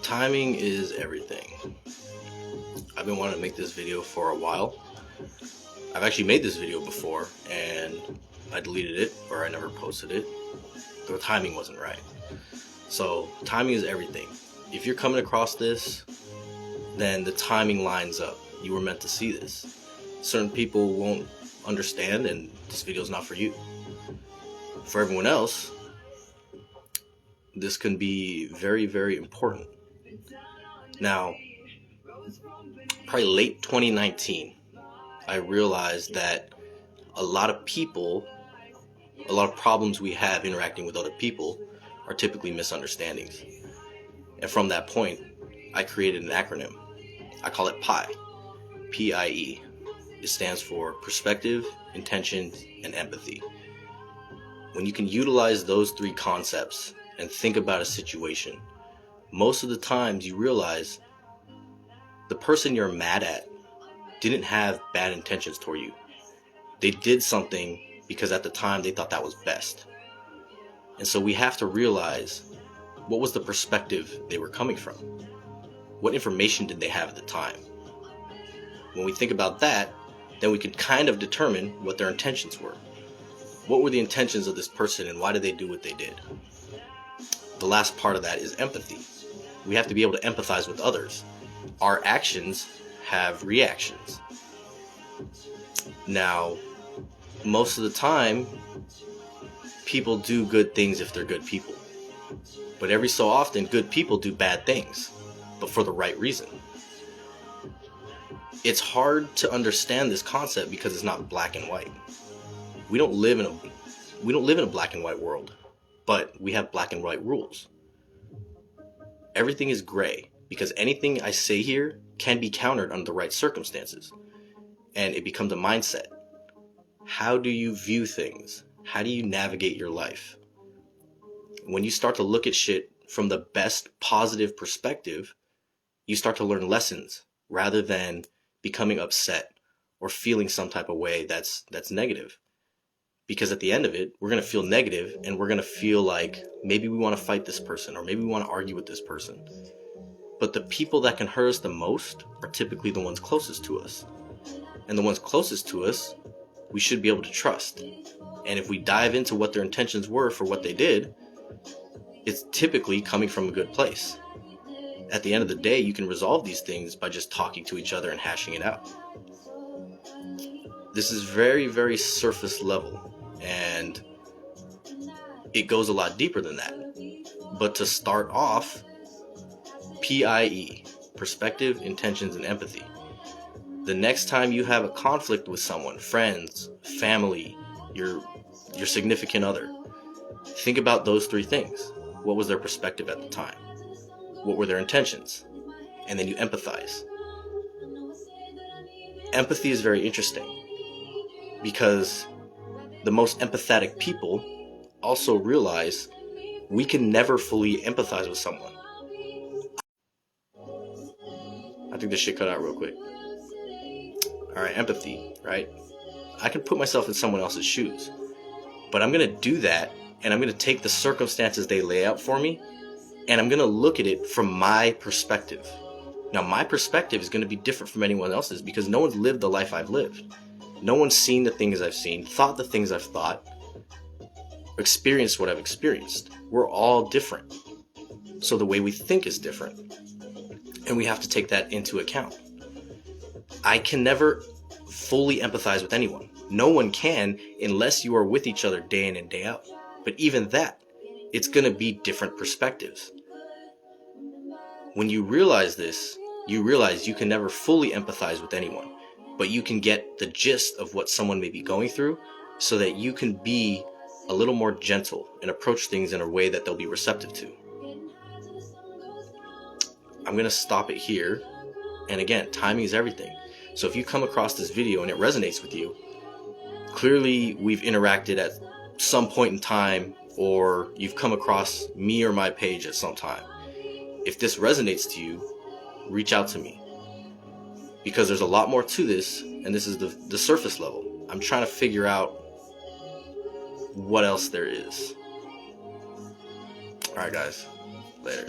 Timing is everything. I've been wanting to make this video for a while. I've actually made this video before and I deleted it, or I never posted it. The timing wasn't right. So timing is everything. If you're coming across this, then the timing lines up. You were meant to see this. Certain people won't understand, and this video is not for you. For everyone else, this can be very, very important. Now, probably late 2019, I realized that a lot of problems we have interacting with other people are typically misunderstandings. And from that point, I created an acronym. I call it P.I.E. P.I.E. It stands for perspective, intention, and empathy. When you can utilize those three concepts and think about a situation, most of the times you realize the person you're mad at didn't have bad intentions toward you. They did something because at the time they thought that was best. And so we have to realize, what was the perspective they were coming from? What information did they have at the time? When we think about that, then we can kind of determine what their intentions were. What were the intentions of this person and why did they do what they did? The last part of that is empathy. We have to be able to empathize with others. Our actions have reactions. Now, most of the time, people do good things if they're good people. But every so often, good people do bad things, but for the right reason. It's hard to understand this concept because it's not black and white. We don't live in a black and white world, but we have black and white rules. Everything is gray because anything I say here can be countered under the right circumstances, and it becomes a mindset. How do you view things? How do you navigate your life? When you start to look at shit from the best positive perspective, you start to learn lessons rather than becoming upset or feeling some type of way that's negative. Because at the end of it, we're going to feel negative and we're going to feel like maybe we want to fight this person or maybe we want to argue with this person. But the people that can hurt us the most are typically the ones closest to us. And the ones closest to us, we should be able to trust. And if we dive into what their intentions were for what they did, it's typically coming from a good place. At the end of the day, you can resolve these things by just talking to each other and hashing it out. This is very, very surface level, and it goes a lot deeper than that. But to start off, P.I.E. perspective, intentions, and empathy. The next time you have a conflict with someone, friends, family, your significant other, think about those three things. What was their perspective at the time? What were their intentions? And then you empathize. Empathy is very interesting because the most empathetic people also realize we can never fully empathize with someone. I think this shit cut out real quick. Alright, empathy, right? I can put myself in someone else's shoes, but I'm going to do that and I'm going to take the circumstances they lay out for me and I'm going to look at it from my perspective. Now, my perspective is going to be different from anyone else's because no one's lived the life I've lived. No one's seen the things I've seen, thought the things I've thought, experienced what I've experienced. We're all different. So the way we think is different. And we have to take that into account. I can never fully empathize with anyone. No one can unless you are with each other day in and day out. But even that, it's going to be different perspectives. When you realize this, you realize you can never fully empathize with anyone, but you can get the gist of what someone may be going through so that you can be a little more gentle and approach things in a way that they'll be receptive to. I'm going to stop it here. And again, timing is everything. So if you come across this video and it resonates with you, clearly we've interacted at some point in time, or you've come across me or my page at some time. If this resonates to you, reach out to me. Because there's a lot more to this, and this is the surface level. I'm trying to figure out what else there is. Alright guys, later.